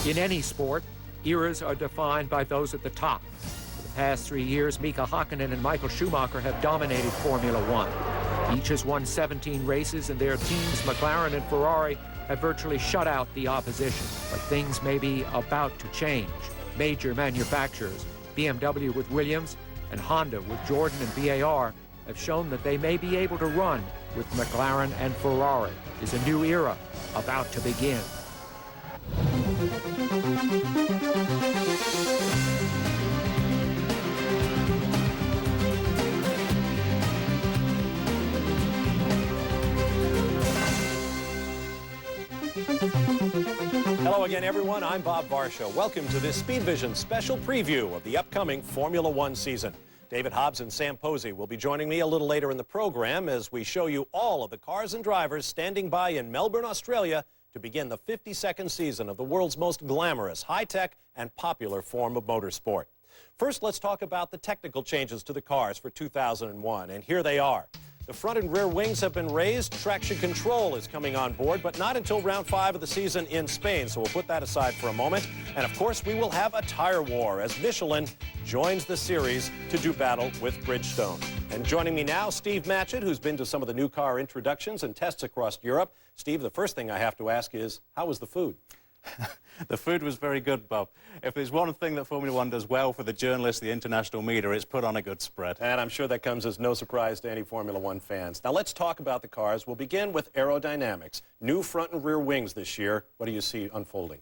In any sport, eras are defined by those at the top. For the past 3 years, Mika Hakkinen and Michael Schumacher have dominated Formula One. Each has won 17 races, and their teams, McLaren and Ferrari, have virtually shut out the opposition. But things may be about to change. Major manufacturers, BMW with Williams and Honda with Jordan and BAR, have shown that they may be able to run with McLaren and Ferrari. Is a new era about to begin. Hello again, everyone. I'm Bob Varsho. Welcome to this Speedvision special preview of the upcoming Formula One season. David Hobbs and Sam Posey will be joining me a little later in the program as we show you all of the cars and drivers standing by in Melbourne, Australia to begin the 52nd season of the world's most glamorous, high-tech, and popular form of motorsport. First, let's talk about the technical changes to the cars for 2001, and here they are. The front and rear wings have been raised. Traction control is coming on board, but not until round 5 of the season in Spain, so we'll put that aside for a moment. And of course, we will have a tire war as Michelin joins the series to do battle with Bridgestone. And joining me now, Steve Matchett, who's been to some of the new car introductions and tests across Europe. Steve, the first thing I have to ask is, how was the food? The food was very good, Bob. If there's one thing that Formula One does well for the journalists, the international media, it's put on a good spread. And I'm sure that comes as no surprise to any Formula One fans. Now let's talk about the cars. We'll begin with aerodynamics. New front and rear wings this year. What do you see unfolding?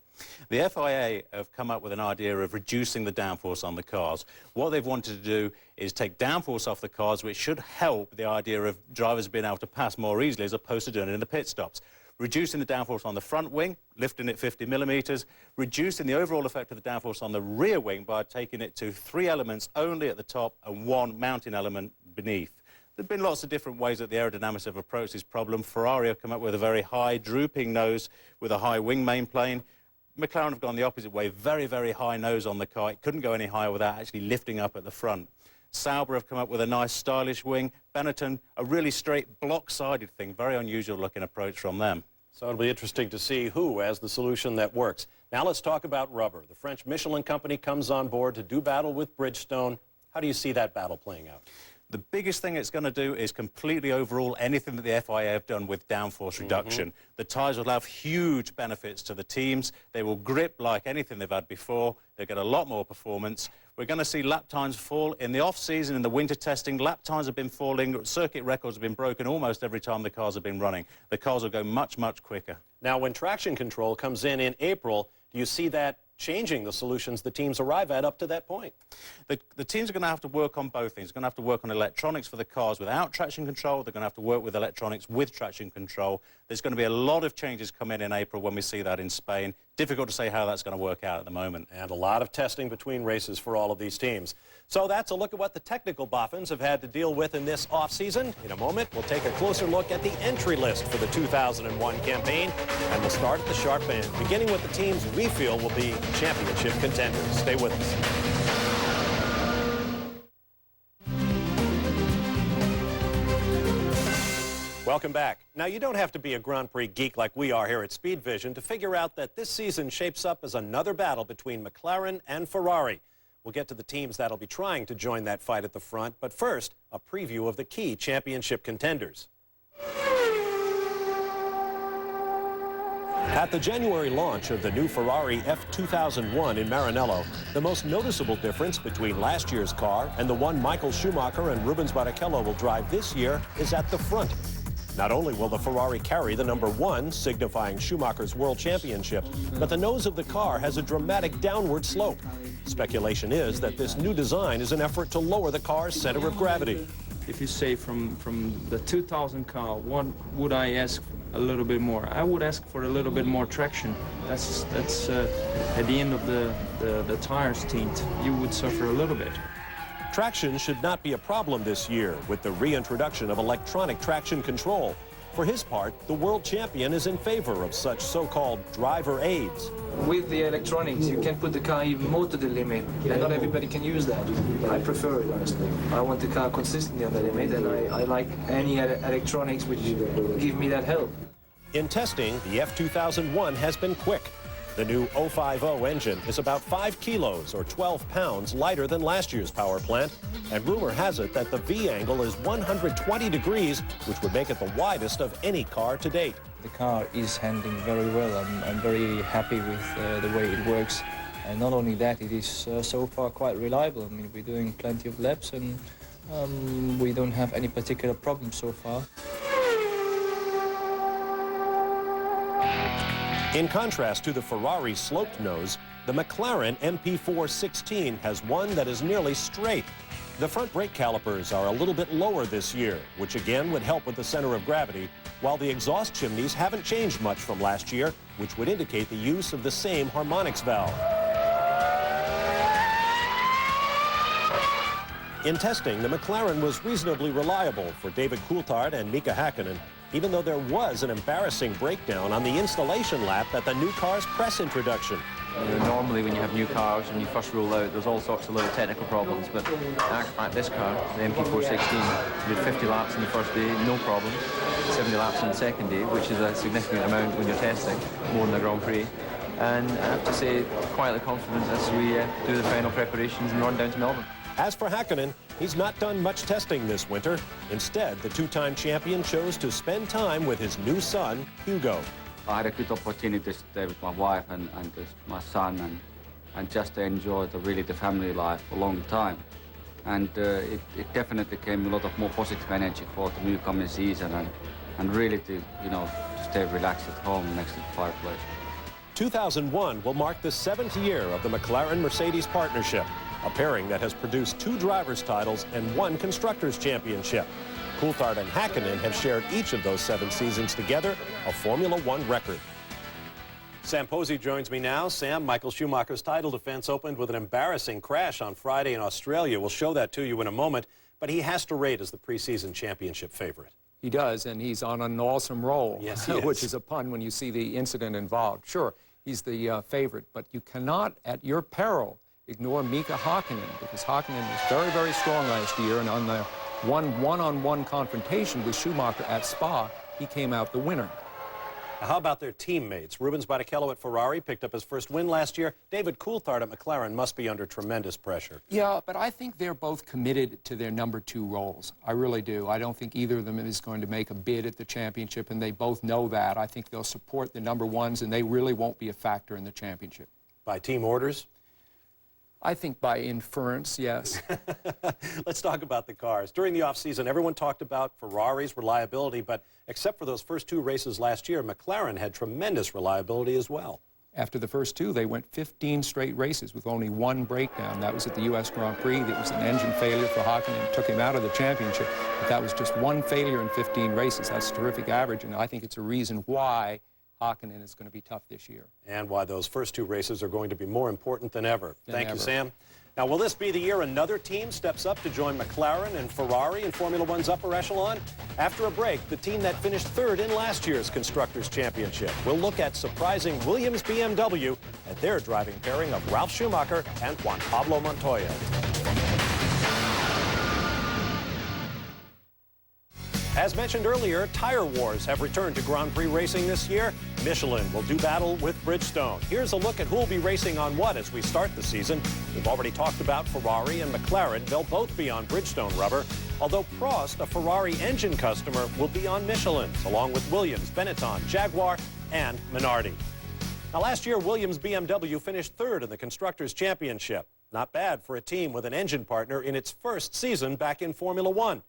The FIA have come up with an idea of reducing the downforce on the cars. What they've wanted to do is take downforce off the cars, which should help the idea of drivers being able to pass more easily as opposed to doing it in the pit stops. Reducing the downforce on the front wing, lifting it 50 millimeters, reducing the overall effect of the downforce on the rear wing by taking it to 3 elements only at the top and 1 mounting element beneath. There have been lots of different ways that the aerodynamics have approached this problem. Ferrari have come up with a very high drooping nose with a high wing main plane. McLaren have gone the opposite way, very, very high nose on the car. It couldn't go any higher without actually lifting up at the front. Sauber have come up with a nice stylish wing. Benetton, a really straight block-sided thing, very unusual looking approach from them. So it'll be interesting to see who has the solution that works. Now let's talk about rubber. The French Michelin company comes on board to do battle with Bridgestone. How do you see that battle playing out? The biggest thing it's going to do is completely overhaul anything that the FIA have done with downforce reduction. The tyres will have huge benefits to the teams. They will grip like anything they've had before. They'll get a lot more performance. We're going to see lap times fall. In the off-season, in the winter testing, lap times have been falling. Circuit records have been broken almost every time the cars have been running. The cars will go much, much quicker. Now, when traction control comes in April, do you see that changing the solutions the teams arrive at up to that point? The teams are going to have to work on both things. They're going to have to work on electronics for the cars without traction control. They're going to have to work with electronics with traction control. There's going to be a lot of changes come in April when we see that in Spain. Difficult to say how that's going to work out at the moment. And a lot of testing between races for all of these teams. So that's a look at what the technical boffins have had to deal with in this off-season. In a moment, we'll take a closer look at the entry list for the 2001 campaign. And we'll start at the sharp end, beginning with the teams we feel will be championship contenders. Stay with us. Welcome back. Now, you don't have to be a Grand Prix geek like we are here at Speedvision to figure out that this season shapes up as another battle between McLaren and Ferrari. We'll get to the teams that'll be trying to join that fight at the front, but first, a preview of the key championship contenders. At the January launch of the new Ferrari F2001 in Maranello, the most noticeable difference between last year's car and the one Michael Schumacher and Rubens Barrichello will drive this year is at the front. Not only will the Ferrari carry the number 1, signifying Schumacher's world championship, but the nose of the car has a dramatic downward slope. Speculation is that this new design is an effort to lower the car's center of gravity. If you say from the 2000 car, what would I ask a little bit more? I would ask for a little bit more traction. That's at the end of the tires tint, you would suffer a little bit. Traction should not be a problem this year with the reintroduction of electronic traction control. For his part, the world champion is in favor of such so-called driver aids. With the electronics, you can put the car even more to the limit, and not everybody can use that. I prefer it, honestly. I want the car consistently on the limit, and I like any electronics which give me that help. In testing, the F2001 has been quick. The new 050 engine is about 5 kilos or 12 pounds lighter than last year's power plant, and rumor has it that the V angle is 120 degrees, which would make it the widest of any car to date. The car is handling very well. I'm very happy with the way it works. And not only that, it is so far quite reliable. I mean, we're doing plenty of laps and we don't have any particular problems so far. In contrast to the Ferrari sloped nose, the McLaren MP416 has one that is nearly straight. The front brake calipers are a little bit lower this year, which again would help with the center of gravity, while the exhaust chimneys haven't changed much from last year, which would indicate the use of the same harmonics valve. In testing, the McLaren was reasonably reliable for David Coulthard and Mika Hakkinen, even though there was an embarrassing breakdown on the installation lap at the new car's press introduction. Normally when you have new cars and you first roll out, there's all sorts of little technical problems, but in actual fact this car, the MP416, did 50 laps in the first day, no problems, 70 laps in the second day, which is a significant amount when you're testing, more than a Grand Prix. And I have to say, quietly confident as we do the final preparations and run down to Melbourne. As for Hakkinen, he's not done much testing this winter. Instead, the two-time champion chose to spend time with his new son, Hugo. I had a good opportunity to stay with my wife and my son and just to enjoy the family life for a long time. And it definitely came a lot of more positive energy for the new coming season and really to stay relaxed at home next to the fireplace. 2001 will mark the 7th year of the McLaren-Mercedes partnership, a pairing that has produced 2 drivers' titles and 1 constructors' championship. Coulthard and Hakkinen have shared each of those 7 seasons together, a Formula One record. Sam Posey joins me now. Sam, Michael Schumacher's title defense opened with an embarrassing crash on Friday in Australia. We'll show that to you in a moment, but he has to rate as the preseason championship favorite. He does, and he's on an awesome roll, yes, he is. Which is a pun when you see the incident involved. Sure, he's the favorite, but you cannot, at your peril, ignore Mika Hakkinen, because Hakkinen was very, very strong last year, and on the one-on-one confrontation with Schumacher at Spa, he came out the winner. How about their teammates? Rubens Barrichello at Ferrari picked up his first win last year. David Coulthard at McLaren must be under tremendous pressure. Yeah, but I think they're both committed to their number 2 roles. I really do. I don't think either of them is going to make a bid at the championship, and they both know that. I think they'll support the number 1s, and they really won't be a factor in the championship. By team orders? I think by inference, yes. Let's talk about the cars. During the offseason, everyone talked about Ferrari's reliability, but except for those first 2 races last year, McLaren had tremendous reliability as well. After the first 2, they went 15 straight races with only 1 breakdown. That was at the U.S. Grand Prix. It was an engine failure for Hakkinen and took him out of the championship. But that was just 1 failure in 15 races. That's a terrific average, and I think it's a reason why Hakkinen is going to be tough this year. And why those first 2 races are going to be more important than ever. Thank you, ever. Sam. Now, will this be the year another team steps up to join McLaren and Ferrari in Formula One's upper echelon? After a break, the team that finished 3rd in last year's Constructors' Championship. We'll look at surprising Williams BMW and their driving pairing of Ralf Schumacher and Juan Pablo Montoya. As mentioned earlier, tire wars have returned to Grand Prix racing this year. Michelin will do battle with Bridgestone. Here's a look at who will be racing on what as we start the season. We've already talked about Ferrari and McLaren. They'll both be on Bridgestone rubber, although Prost, a Ferrari engine customer, will be on Michelin's, along with Williams, Benetton, Jaguar, and Minardi. Now, last year, Williams BMW finished 3rd in the Constructors' Championship. Not bad for a team with an engine partner in its first season back in Formula One.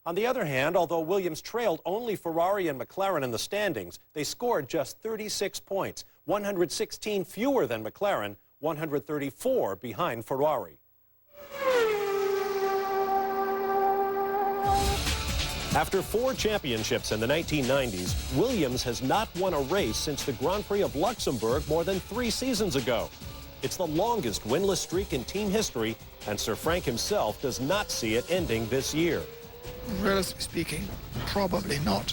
On the other hand, although Williams trailed only Ferrari and McLaren in the standings, they scored just 36 points, 116 fewer than McLaren, 134 behind Ferrari. After 4 championships in the 1990s, Williams has not won a race since the Grand Prix of Luxembourg more than 3 seasons ago. It's the longest winless streak in team history, and Sir Frank himself does not see it ending this year. Realistically speaking, probably not.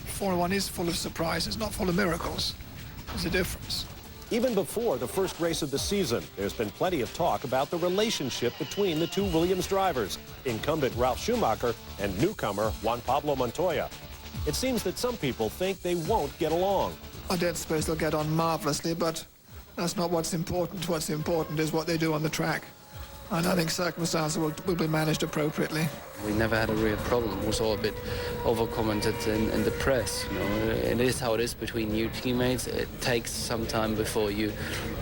Formula One is full of surprises, not full of miracles. There's a difference. Even before the first race of the season, there's been plenty of talk about the relationship between the 2 Williams drivers, incumbent Ralf Schumacher and newcomer Juan Pablo Montoya. It seems that some people think they won't get along. I don't suppose they'll get on marvelously, but That's not what's important. What's important is what they do on the track. And I think circumstances will be managed appropriately. We never had a real problem. It was all a bit over-commented in the press. You know, it is how it is between new teammates. It takes some time before you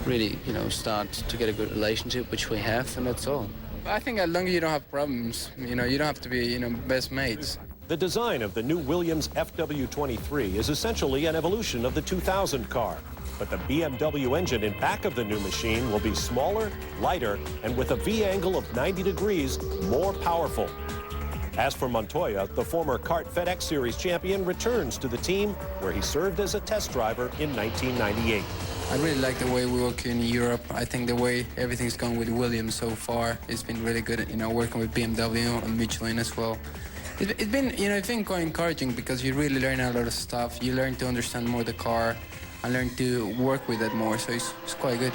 really, start to get a good relationship, which we have, and that's all. I think as long as you don't have problems, you don't have to be, best mates. The design of the new Williams FW23 is essentially an evolution of the 2000 car. But the BMW engine in back of the new machine will be smaller, lighter, and with a V-angle of 90 degrees, more powerful. As for Montoya, the former kart FedEx Series champion returns to the team where he served as a test driver in 1998. I really like the way we work in Europe. I think the way everything's gone with Williams so far, it's been really good, working with BMW and Michelin as well. It's been quite encouraging because you really learn a lot of stuff. You learn to understand more the car and learn to work with it more, so it's quite good.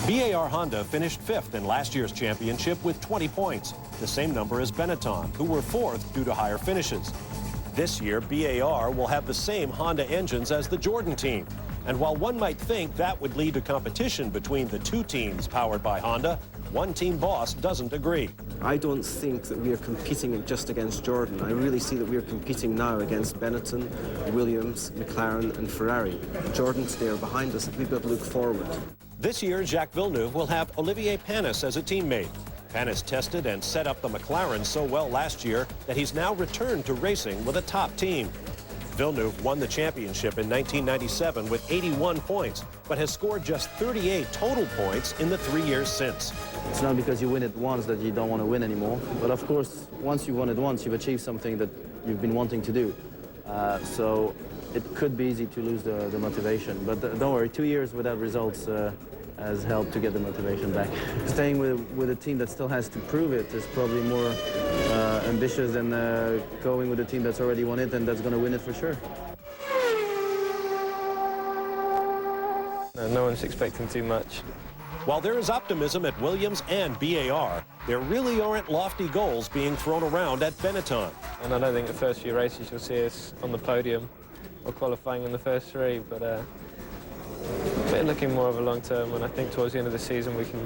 BAR Honda finished 5th in last year's championship with 20 points, the same number as Benetton, who were 4th due to higher finishes. This year, BAR will have the same Honda engines as the Jordan team. And while one might think that would lead to competition between the two teams powered by Honda, one team boss doesn't agree. I don't think that we are competing just against Jordan. I really see that we are competing now against Benetton, Williams, McLaren and Ferrari. Jordan today are behind us. We've got to look forward. This year, Jacques Villeneuve will have Olivier Panis as a teammate. Panis tested and set up the McLaren so well last year that he's now returned to racing with a top team. Villeneuve won the championship in 1997 with 81 points, but has scored just 38 total points in the 3 years since. It's not because you win it once that you don't want to win anymore. But of course, once you won it once, you've achieved something that you've been wanting to do. So it could be easy to lose the motivation. But don't worry, 2 years without results has helped to get the motivation back. Staying with a team that still has to prove it is probably more ambitious than going with a team that's already won it and that's going to win it for sure. No one's expecting too much. While there is optimism at Williams and BAR, there really aren't lofty goals being thrown around at Benetton. And I don't think the first few races you'll see us on the podium or qualifying in the first 3, but we're looking more of a long term, and I think towards the end of the season we can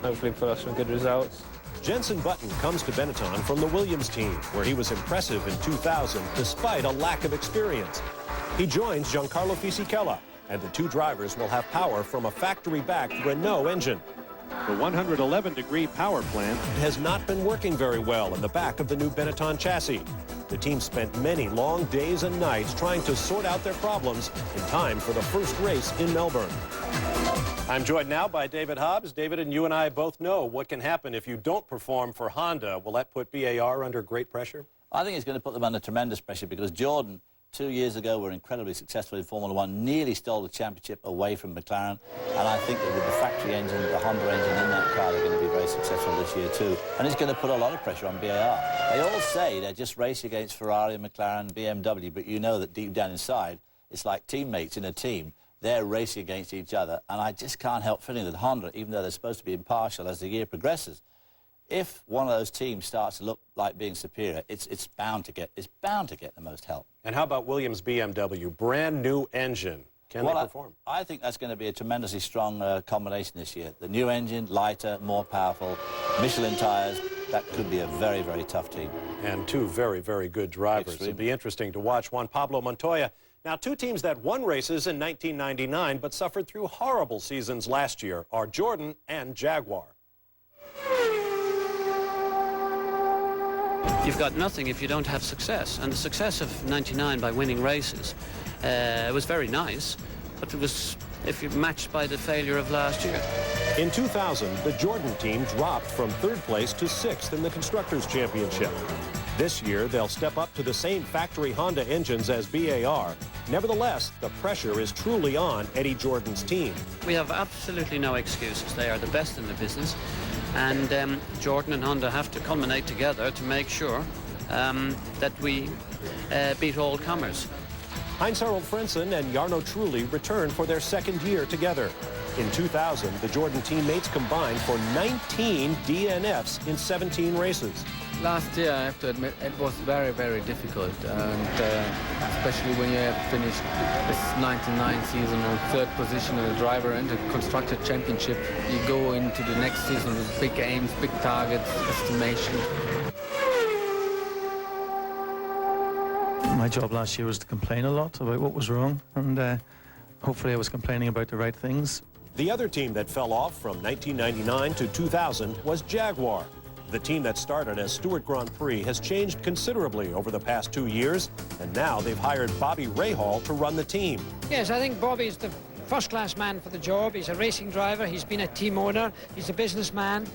hopefully put off some good results. Jenson Button comes to Benetton from the Williams team, where he was impressive in 2000 despite a lack of experience. He joins Giancarlo Fisichella, and the two drivers will have power from a factory-backed Renault engine. The 111-degree power plant has not been working very well in the back of the new Benetton chassis. The team spent many long days and nights trying to sort out their problems in time for the first race in Melbourne. I'm joined now by David Hobbs. David, and you and I both know what can happen if you don't perform for Honda. Will that put BAR under great pressure? I think it's going to put them under tremendous pressure because Jordan, 2 years ago, were incredibly successful in Formula One, nearly stole the championship away from McLaren. And I think that with the factory engine, the Honda engine in that car, they're going to be very successful this year too. And it's going to put a lot of pressure on BAR. They all say they're just racing against Ferrari, McLaren, BMW, but you know that deep down inside, it's like teammates in a team. They're racing against each other. And I just can't help feeling that Honda, even though they're supposed to be impartial as the year progresses, if one of those teams starts to look like being superior, it's bound to get the most help. And how about Williams BMW? Brand new engine. Can they perform? I think that's going to be a tremendously strong combination this year. The new engine, lighter, more powerful, Michelin tires. That could be a very, very tough team. And two very, very good drivers. Extremely. It'll be interesting to watch. Juan Pablo Montoya. Now, two teams that won races in 1999 but suffered through horrible seasons last year are Jordan and Jaguar. You've got nothing if you don't have success. And the success of 99 by winning races was very nice, but it was if you matched by the failure of last year. In 2000, the Jordan team dropped from 3rd place to 6th in the Constructors' Championship. This year, they'll step up to the same factory Honda engines as BAR. Nevertheless, the pressure is truly on Eddie Jordan's team. We have absolutely no excuses. They are the best in the business. And Jordan and Honda have to culminate together to make sure that we beat all comers. Heinz-Harald Frentzen and Jarno Trulli return for their 2nd year together. In 2000, the Jordan teammates combined for 19 DNFs in 17 races. Last year, I have to admit, it was very, very difficult, and especially when you have finished this 99 season on third position in the driver and the constructor championship, you go into the next season with big aims, big targets, estimation. My job last year was to complain a lot about what was wrong, and hopefully I was complaining about the right things. The other team that fell off from 1999 to 2000 was Jaguar. The team that started as Stewart Grand Prix has changed considerably over the past 2 years, and now they've hired Bobby Rahal to run the team. Yes, I think Bobby's the first-class man for the job. He's a racing driver, he's been a team owner, he's a businessman,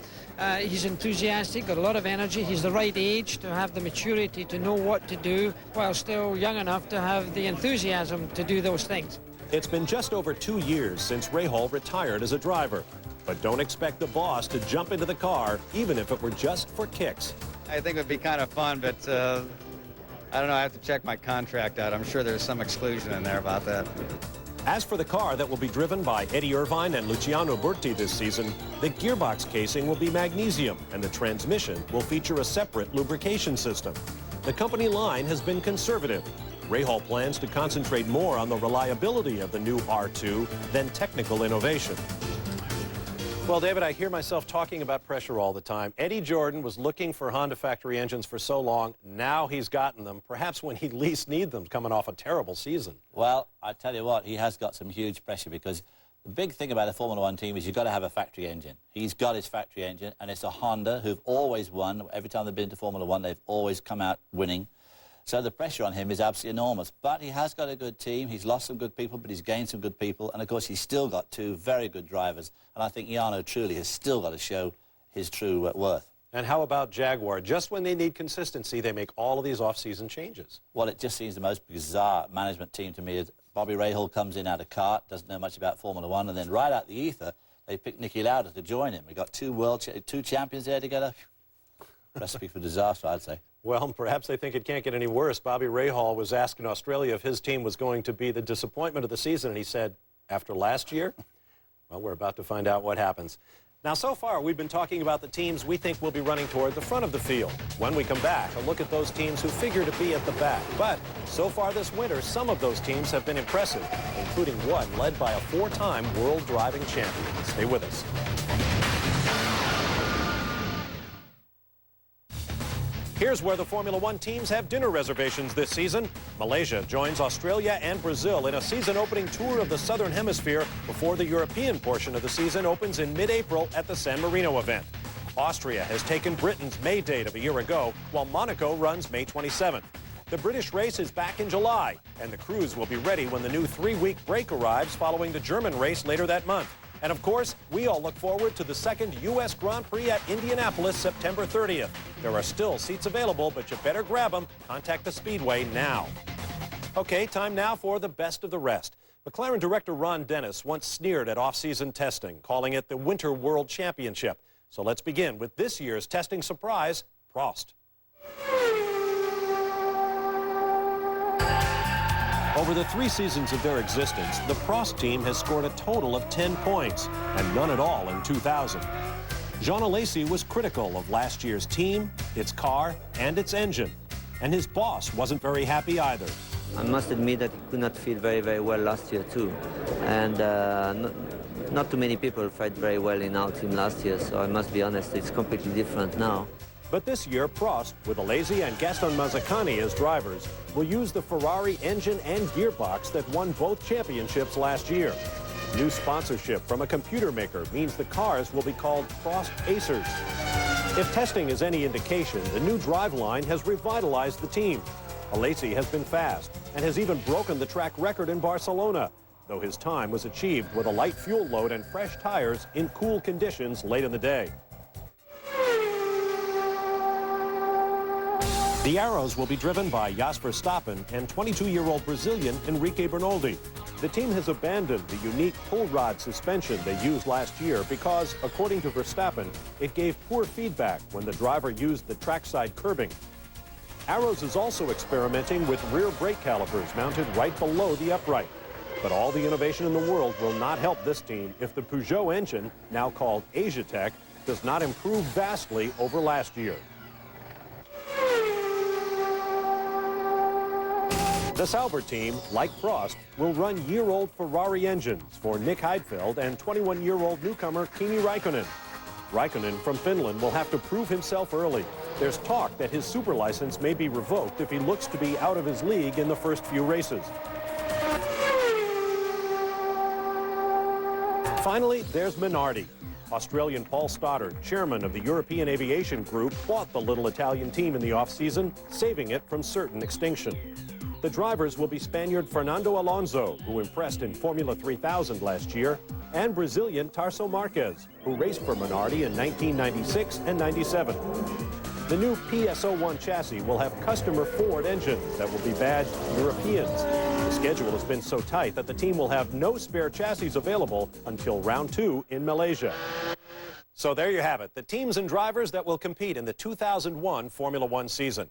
he's enthusiastic, got a lot of energy, he's the right age to have the maturity to know what to do, while still young enough to have the enthusiasm to do those things. It's been just over 2 years since Rahal retired as a driver. But don't expect the boss to jump into the car, even if it were just for kicks. I think it would be kind of fun, but I don't know, I have to check my contract out. I'm sure there's some exclusion in there about that. As for the car that will be driven by Eddie Irvine and Luciano Burti this season, the gearbox casing will be magnesium, and the transmission will feature a separate lubrication system. The company line has been conservative. Rahal plans to concentrate more on the reliability of the new R2 than technical innovation. Well, David, I hear myself talking about pressure all the time. Eddie Jordan was looking for Honda factory engines for so long. Now he's gotten them, perhaps when he least needs them, coming off a terrible season. Well, I tell you what, he has got some huge pressure, because the big thing about a Formula One team is you've got to have a factory engine. He's got his factory engine, and it's a Honda who've always won. Every time they've been to Formula One, they've always come out winning. So the pressure on him is absolutely enormous. But he has got a good team. He's lost some good people, but he's gained some good people. And, of course, he's still got two very good drivers. And I think Jarno truly has still got to show his true worth. And how about Jaguar? Just when they need consistency, they make all of these off-season changes. Well, it just seems the most bizarre management team to me. Bobby Rahal comes in out of kart, doesn't know much about Formula One, and then right out the ether, they pick Niki Lauda to join him. We got two champions there together. Recipe for disaster, I'd say. Well, perhaps they think it can't get any worse. Bobby Rahal was asked in Australia if his team was going to be the disappointment of the season, and he said, after last year? Well, we're about to find out what happens. Now, so far, we've been talking about the teams we think will be running toward the front of the field. When we come back, a look at those teams who figure to be at the back. But so far this winter, some of those teams have been impressive, including one led by a four-time world driving champion. Stay with us. Here's where the Formula One teams have dinner reservations this season. Malaysia joins Australia and Brazil in a season-opening tour of the Southern Hemisphere before the European portion of the season opens in mid-April at the San Marino event. Austria has taken Britain's May date of a year ago, while Monaco runs May 27th. The British race is back in July, and the crews will be ready when the new 3-week break arrives following the German race later that month. And, of course, we all look forward to the second U.S. Grand Prix at Indianapolis, September 30th. There are still seats available, but you better grab them. Contact the Speedway now. Okay, time now for the best of the rest. McLaren director Ron Dennis once sneered at off-season testing, calling it the Winter World Championship. So let's begin with this year's testing surprise, Prost. Over the 3 seasons of their existence, the Prost team has scored a total of 10 points, and none at all in 2000. Jean Alesi was critical of last year's team, its car, and its engine. And his boss wasn't very happy either. I must admit that he could not feel very, very well last year, too. And not too many people fight very well in our team last year, so I must be honest, it's completely different now. But this year, Prost, with Alesi and Gaston Mazzacani as drivers, will use the Ferrari engine and gearbox that won both championships last year. New sponsorship from a computer maker means the cars will be called Prost Acers. If testing is any indication, the new driveline has revitalized the team. Alesi has been fast and has even broken the track record in Barcelona, though his time was achieved with a light fuel load and fresh tires in cool conditions late in the day. The Arrows will be driven by Jos Verstappen and 22-year-old Brazilian Enrique Bernoldi. The team has abandoned the unique pull rod suspension they used last year because, according to Verstappen, it gave poor feedback when the driver used the trackside curbing. Arrows is also experimenting with rear brake calipers mounted right below the upright. But all the innovation in the world will not help this team if the Peugeot engine, now called Asiatech, does not improve vastly over last year. The Sauber team, like Prost, will run year-old Ferrari engines for Nick Heidfeld and 21-year-old newcomer Kimi Räikkönen. Räikkönen from Finland will have to prove himself early. There's talk that his super license may be revoked if he looks to be out of his league in the first few races. Finally, there's Minardi. Australian Paul Stoddard, chairman of the European Aviation Group, bought the little Italian team in the off-season, saving it from certain extinction. The drivers will be Spaniard Fernando Alonso, who impressed in Formula 3000 last year, and Brazilian Tarso Marquez, who raced for Minardi in 1996 and 97. The new PS01 chassis will have customer Ford engines that will be badged Europeans. The schedule has been so tight that the team will have no spare chassis available until round 2 in Malaysia. So there you have it, the teams and drivers that will compete in the 2001 Formula One season.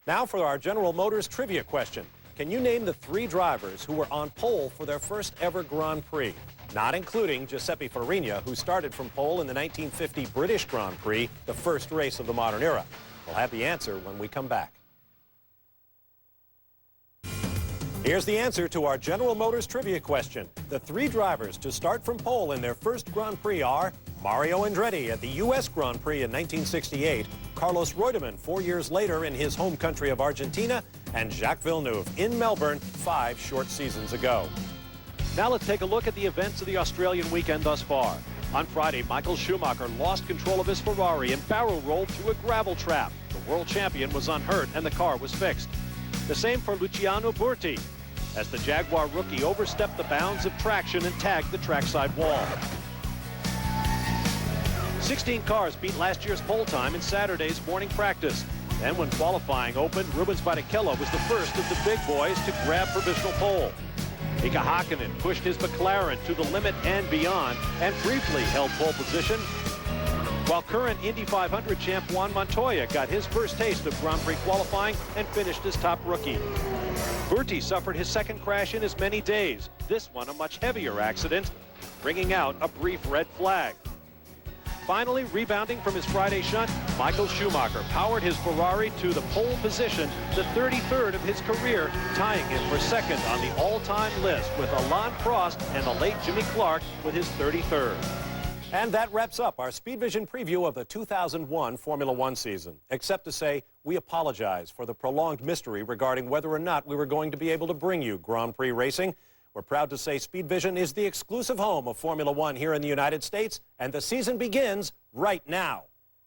Now for our General Motors trivia question. Can you name the 3 drivers who were on pole for their first ever Grand Prix? Not including Giuseppe Farina, who started from pole in the 1950 British Grand Prix, the first race of the modern era. We'll have the answer when we come back. Here's the answer to our General Motors trivia question. The 3 drivers to start from pole in their first Grand Prix are Mario Andretti at the U.S. Grand Prix in 1968, Carlos Reutemann 4 years later in his home country of Argentina, and Jacques Villeneuve in Melbourne 5 short seasons ago. Now let's take a look at the events of the Australian weekend thus far. On Friday, Michael Schumacher lost control of his Ferrari and barrel rolled through a gravel trap. The world champion was unhurt and the car was fixed. The same for Luciano Burti, as the Jaguar rookie overstepped the bounds of traction and tagged the trackside wall. 16 cars beat last year's pole time in Saturday's morning practice. Then when qualifying opened, Rubens Barrichello was the first of the big boys to grab provisional pole. Mika Hakkinen pushed his McLaren to the limit and beyond and briefly held pole position, while current Indy 500 champ Juan Montoya got his first taste of Grand Prix qualifying and finished as top rookie. Burti suffered his second crash in as many days, this one a much heavier accident, bringing out a brief red flag. Finally, rebounding from his Friday shunt, Michael Schumacher powered his Ferrari to the pole position, the 33rd of his career, tying him for second on the all-time list with Alain Prost and the late Jimmy Clark with his 33rd. And that wraps up our Speedvision preview of the 2001 Formula One season, except to say we apologize for the prolonged mystery regarding whether or not we were going to be able to bring you Grand Prix racing. We're proud to say Speedvision is the exclusive home of Formula One here in the United States, and the season begins right now.